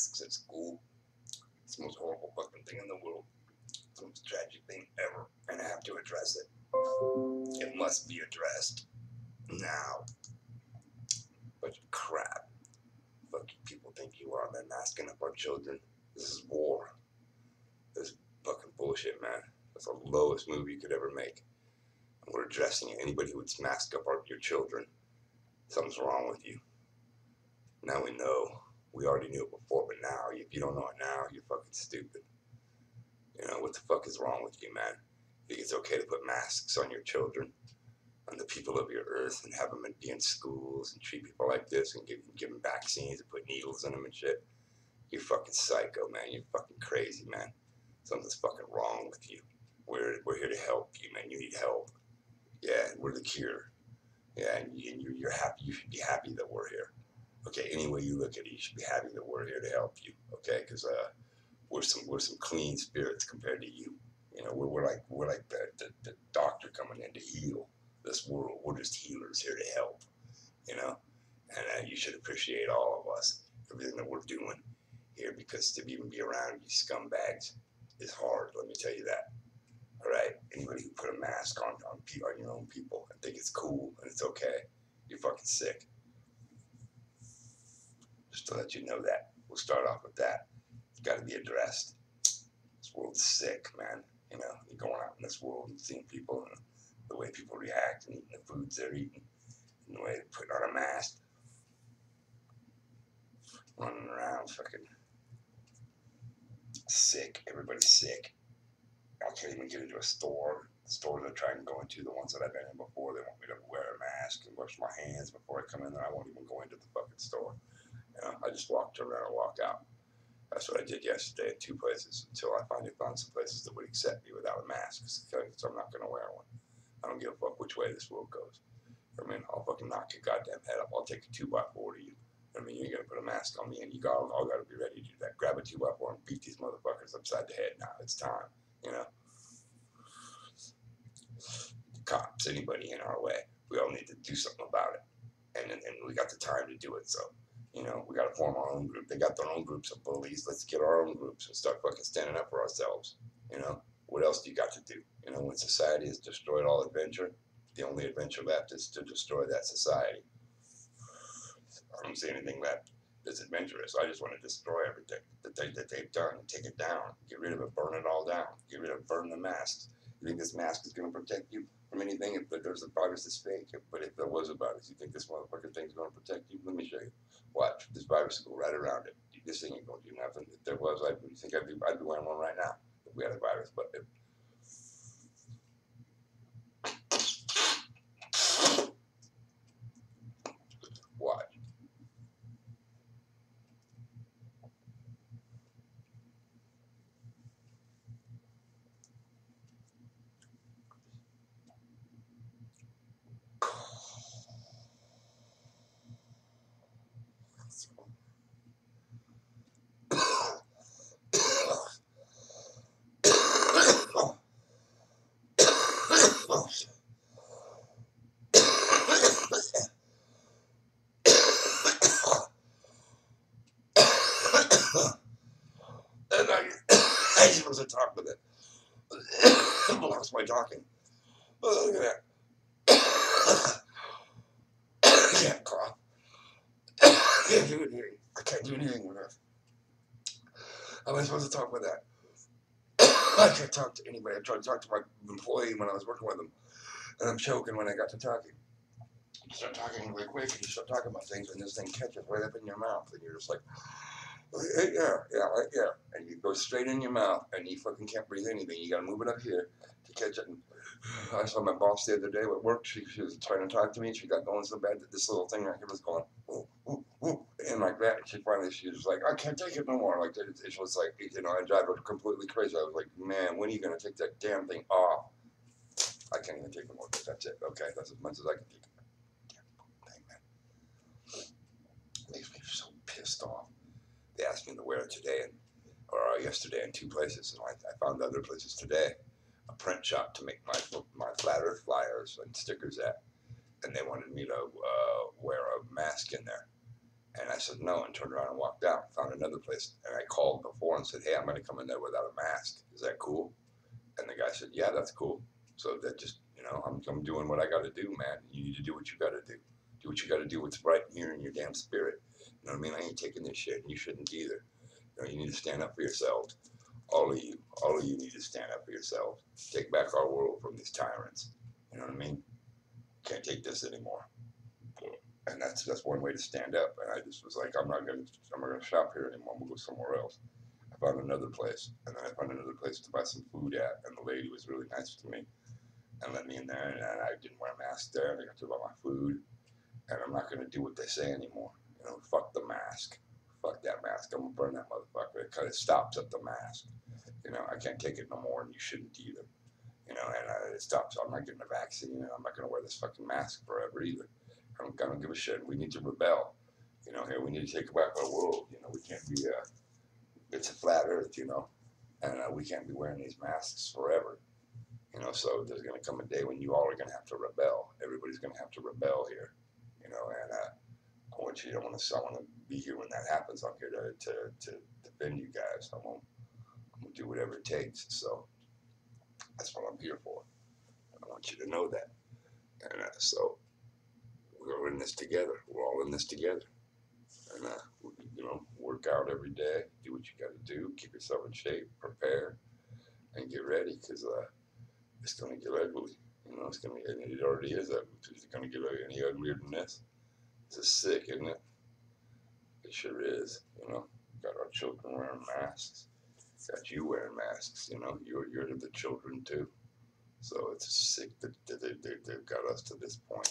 masks at school. It's the most horrible fucking thing in the world. It's the most tragic thing ever, and I have to address it. It must be addressed now. Bunch of crap. Fuck you people think you are, man, masking up our children. This is war. This is fucking bullshit, man. That's the lowest move you could ever make. And we're addressing it. Anybody who would mask up your children, something's wrong with you. Now we know. We already knew it before, but now, if you don't know it now, you're fucking stupid. You know, what the fuck is wrong with you, man? You think it's okay to put masks on your children, on the people of your earth, and have them be in schools and treat people like this and give them vaccines and put needles in them and shit? You're fucking psycho, man. You're fucking crazy, man. Something's fucking wrong with you. We're here to help you, man. You need help. Yeah, we're the cure. Yeah, and you're happy. You should be happy that we're here. Okay, any way you look at it, you should be happy that we're here to help you. Okay, because we're some clean spirits compared to you. You know, we're like the doctor coming in to heal this world. We're just healers here to help. You know, and you should appreciate all of us, everything that we're doing here, because to even be around you scumbags is hard. Let me tell you that. All right, anybody who put a mask on your own people and think it's cool and it's okay, you're fucking sick. Just to let you know that. We'll start off with that. It's got to be addressed. This world's sick, man. You know, you're going out in this world and seeing people and the way people react and eating the foods they're eating and the way they're putting on a mask, running around fucking sick. Everybody's sick. I can't even get into a store. The stores I try and go into, the ones that I've been in before, they want me to wear a mask and wash my hands before I come in there. I won't even go into the fucking store. You know, I just walk around and walk out. That's what I did yesterday at 2 places until I finally found some places that would accept me without a mask. So I'm not going to wear one. I don't give a fuck which way this world goes. I mean, I'll fucking knock your goddamn head up. I'll take a 2x4 to you. I mean, you ain't going to put a mask on me, and you all got to be ready to do that. Grab a 2x4 and beat these motherfuckers upside the head now. It's time, you know. The cops, anybody in our way, we all need to do something about it. And we got the time to do it, so. You know, we got to form our own group. They got their own groups of bullies. Let's get our own groups and start fucking standing up for ourselves. You know, what else do you got to do? You know, when society has destroyed all adventure, the only adventure left is to destroy that society. I don't see anything left that's adventurous. I just want to destroy everything that they've done and take it down. Get rid of it, burn it all down. Burn the masks. You think this mask is going to protect you from anything? If there's a virus that's fake, but if there was a virus, you think this motherfucking thing's going to protect you? Let me show you. Watch, this virus will go right around it. This thing ain't going to do nothing. If there was, you think I'd be wearing one right now if we had a virus. But watch. And I supposed to talk with it. I lost my talking. Oh, look at that. I can't cough. I can't do anything. I can't do anything with this. How am I supposed to talk with that? I can't talk to anybody. I tried to talk to my employee when I was working with him, and I'm choking when I got to talking. You start talking really quick, and you start talking about things, and this thing catches right up in your mouth, and you're just like, yeah, and you go straight in your mouth, and you fucking can't breathe anything. You gotta move it up here to catch it. And I saw my boss the other day at work. She was trying to talk to me. She got going so bad that this little thing right here was going, ooh, ooh, ooh, and like that. And she was like, I can't take it no more. Like it was like, you know, I drive her completely crazy. I was like, man, when are you gonna take that damn thing off? I can't even take it more. That's it. Okay, that's as much as I can take. Damn thing, man. It makes me so pissed off. They asked me to wear it today or yesterday in 2 places, and I found other places today. A print shop to make my flat earth flyers and stickers at, and they wanted me to wear a mask in there. And I said no, and turned around and walked out. Found another place, and I called before and said, hey, I'm going to come in there without a mask. Is that cool? And the guy said, yeah, that's cool. So that just, I'm doing what I got to do, man. You need to do what you got to do. Do what you got to do. What's right here in your damn spirit. You know what I mean? I ain't taking this shit, and you shouldn't either. You need to stand up for yourselves. All of you need to stand up for yourselves. Take back our world from these tyrants. You know what I mean? Can't take this anymore. And that's one way to stand up. And I just was like, I'm not gonna shop here anymore. I'm gonna go somewhere else. I found another place, and then I found another place to buy some food at. And the lady was really nice to me and let me in there. And I didn't wear a mask there. And I got to buy my food. And I'm not gonna do what they say anymore. Fuck the mask. Fuck that mask. I'm gonna burn that motherfucker. It kind of stops at the mask. I can't take it no more, and you shouldn't either. And it stops. I'm not getting a vaccine, and I'm not gonna wear this fucking mask forever either. I don't give a shit. We need to rebel. Here we need to take back our world. We can't be it's a flat earth, and we can't be wearing these masks forever. So there's gonna come a day when you all are gonna have to rebel. Everybody's gonna have to rebel here. And I want to be here when that happens. I'm here to defend you guys. I'm gonna do whatever it takes. So that's what I'm here for. I want you to know that. And so we're in this together. We're all in this together. And work out every day. Do what you got to do. Keep yourself in shape. Prepare, and get ready, because it's gonna get ugly. It's gonna. And it already is ugly. It's gonna get any uglier than this. This is sick, isn't it? It sure is. Got our children wearing masks. Got you wearing masks. You're the children too. So it's sick that they've got us to this point,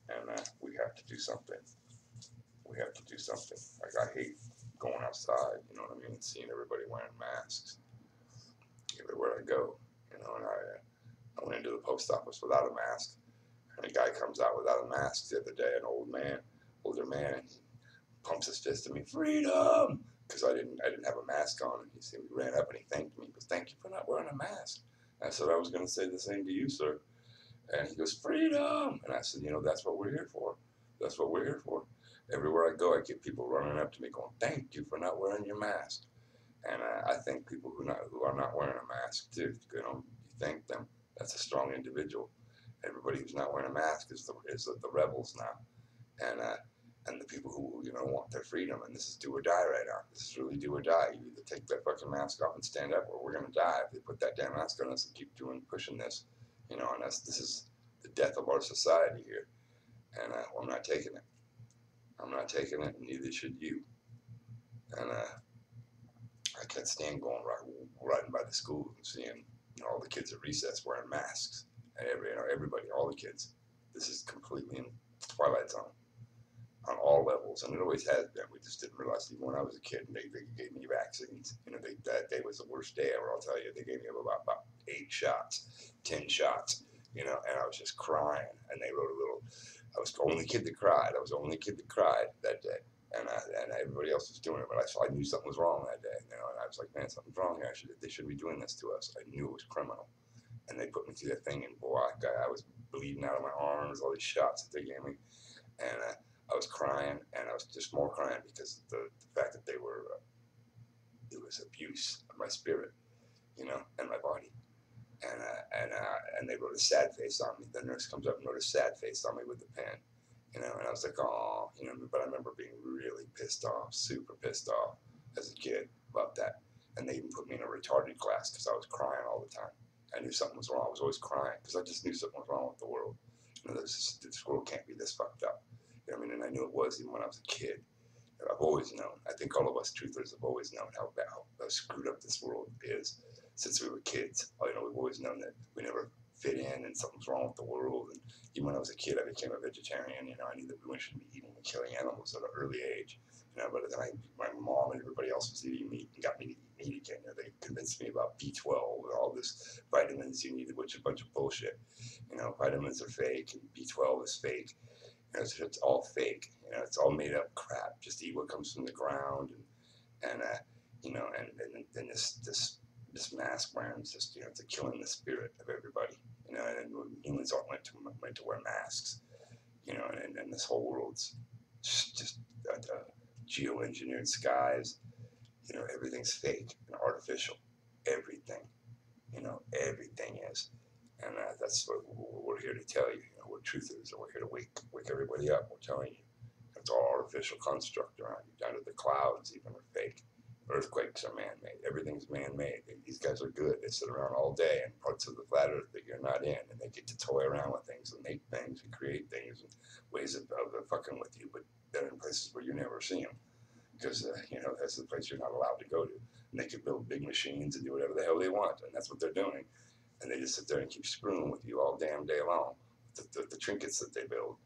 and we have to do something. We have to do something. Like, I hate going outside, you know what I mean, and seeing everybody wearing masks everywhere I go, and I went into the post office without a mask, and a guy comes out without a mask the other day, an older man, and he pumps his fist at me, freedom, because I didn't have a mask on, and he ran up and he thanked me, but thank you for not wearing a mask. I said, I was going to say the same to you, sir. And he goes, freedom. And I said, that's what we're here for. That's what we're here for. Everywhere I go, I get people running up to me going, thank you for not wearing your mask. And I thank people who are not wearing a mask too. You thank them. That's a strong individual. Everybody who's not wearing a mask is the rebels now. And the people who, want their freedom. And this is do or die right now. This is really do or die. You either take that fucking mask off and stand up, or we're going to die if they put that damn mask on us and keep pushing this. And this is the death of our society here. And I'm not taking it. I'm not taking it, and neither should you. And I can't stand riding by the school and seeing all the kids at recess wearing masks. And everybody, all the kids. This is completely in Twilight Zone on all levels, and it always has been. We just didn't realize, even when I was a kid, and they gave me vaccines. That day was the worst day ever. I'll tell you. They gave me about 8 shots, 10 shots. And I was just crying. And they wrote a little. I was the only kid that cried. I was the only kid that cried that day, and everybody else was doing it. But I knew something was wrong that day. And I was like, man, something's wrong here. They should be doing this to us. I knew it was criminal. And they put me through that thing, and boy, I was bleeding out of my arms, all these shots that they gave me, and I was crying, and I was just more crying because of the fact that it was abuse of my spirit, and my body. And they wrote a sad face on me. The nurse comes up and wrote a sad face on me with the pen, and I was like, oh, but I remember being really pissed off, super pissed off as a kid about that. And they even put me in a retarded class because I was crying all the time. I knew something was wrong. I was always crying because I just knew something was wrong with the world. This world can't be this fucked up. And I knew it was even when I was a kid. I've always known. I think all of us truthers have always known how screwed up this world is since we were kids. We've always known that we never fit in and something's wrong with the world. And even when I was a kid, I became a vegetarian. I knew that we shouldn't be eating and killing animals at an early age. But then my mom and everybody else was eating meat and got me to eat meat again. They convinced me about B12 and all this vitamins you needed, which is a bunch of bullshit. Vitamins are fake and B12 is fake. It's all fake. It's all made up crap. Just eat what comes from the ground, and then this mask wearing is just it's killing the spirit of everybody. And humans all went to wear masks. And this whole world's just geoengineered skies. You know, everything's fake and artificial. Everything. You know, everything is. And that's what we're here to tell you. You know, we're truthers, and we're here to wake everybody up. We're telling you. It's all artificial construct around you, down to the clouds even are fake. Earthquakes are man-made. Everything's man-made. These guys are good. They sit around all day in parts of the flat earth that you're not in, and they get to toy around with things and make things and create things and ways of fucking with you, but they're in places where you never see them because, you know, that's the place you're not allowed to go to. And they can build big machines and do whatever the hell they want, and that's what they're doing. And they just sit there and keep screwing with you all damn day long. The trinkets that they build,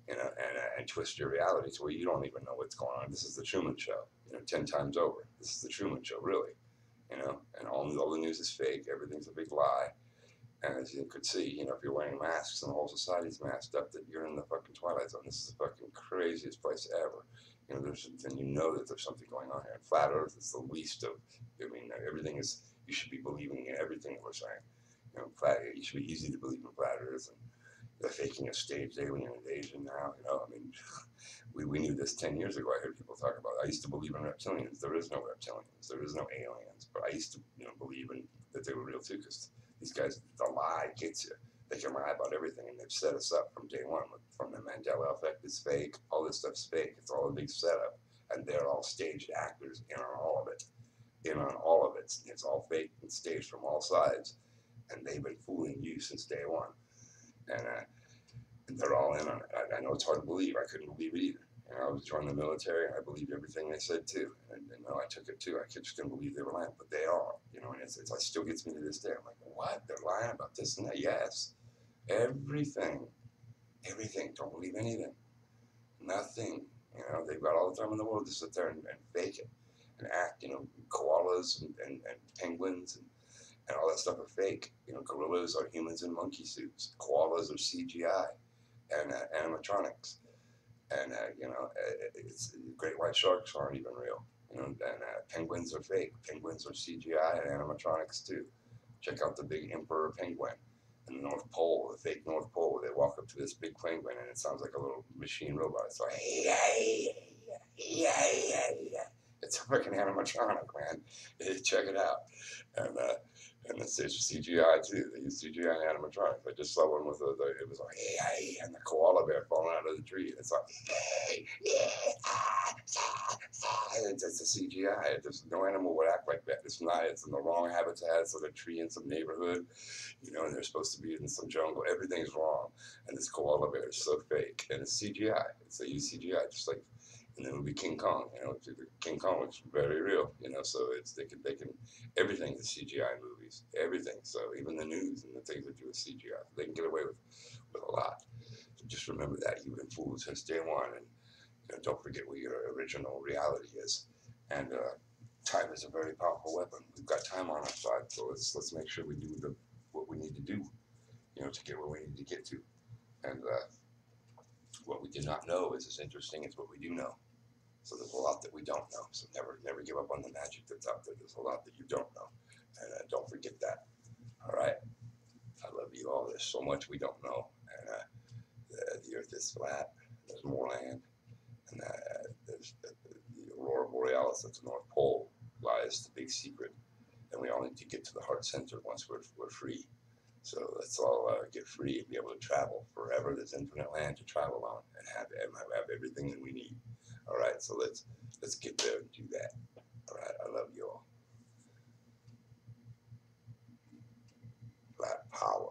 you know, and twist your reality to where you don't even know what's going on. This is the Truman Show, you know, 10 times over. This is the Truman Show, really, you know, and all the news is fake. Everything's a big lie. And as you could see, you know, if you're wearing masks and the whole society's masked up, that you're in the fucking Twilight Zone. This is the fucking craziest place ever. You know, then you know that there's something going on here. And flat Earth is the least of, I mean, everything is, you should be believing in everything that we're saying. You know, it should be easy to believe in flat Earth, and they're faking a staged alien invasion now. You know, I mean, we knew this 10 years ago. I heard people talk about it. I used to believe in reptilians. There is no reptilians. There is no aliens. But I used to, you know, believe in that they were real too, because these guys, the lie gets you. They can lie about everything, and they've set us up from day one. From the Mandela effect is fake. All this stuff's fake. It's all a big setup, and they're all staged actors in on all of it. In on all of it. It's all fake and staged from all sides, and they've been fooling you since day one. And they're all in on it. I know it's hard to believe. I couldn't believe it either. You know, I was joining the military, and I believed everything they said too. And no, I took it too. I just couldn't believe they were lying, but they are. You know, and it still gets me to this day. I'm like, what? They're lying about this and that? Yes, everything, everything. Don't believe anything. Nothing. You know, they've got all the time in the world to sit there and fake it and act. You know, koalas and penguins and all that stuff are fake. You know, gorillas are humans in monkey suits. Koalas are CGI and animatronics. And, you know, it's great white sharks aren't even real. You know, and penguins are fake. Penguins are CGI and animatronics too. Check out the big emperor penguin in the North Pole, the fake North Pole, where they walk up to this big penguin and it sounds like a little machine robot. It's like, it's a freaking animatronic, man. Check it out. And it's CGI too. They use CGI and animatronics. I just saw one with it was like, hey, and the koala bear falling out of the tree. It's like, hey, it's a CGI. There's no animal would act like that. It's not. It's in the wrong habitat. It's like a tree in some neighborhood, you know, and they're supposed to be in some jungle. Everything's wrong. And this koala bear is so fake. And it's CGI. They use CGI, just like in the movie King Kong. You know, King Kong was very real. You know, so they can everything is CGI movies. Everything. So even the news and the things that do with CGI, they can get away with a lot. So just remember that you've been fooled since day one, and you know, don't forget what your original reality is. And time is a very powerful weapon. We've got time on our side, so let's make sure we do what we need to do, you know, to get where we need to get to. And what we do not know is as interesting as what we do know. So there's a lot that we don't know. So never give up on the magic that's out there. There's a lot that you don't know, and don't forget that. All right. I love you all. There's so much we don't know, and the Earth is flat. There's more land, and there's the aurora borealis at the North Pole lies the big secret, and we all need to get to the heart center once we're free. So let's all get free and be able to travel forever. There's infinite land to travel on and have everything that we need. All right, so let's get there and do that. All right, I love you all. Flat power.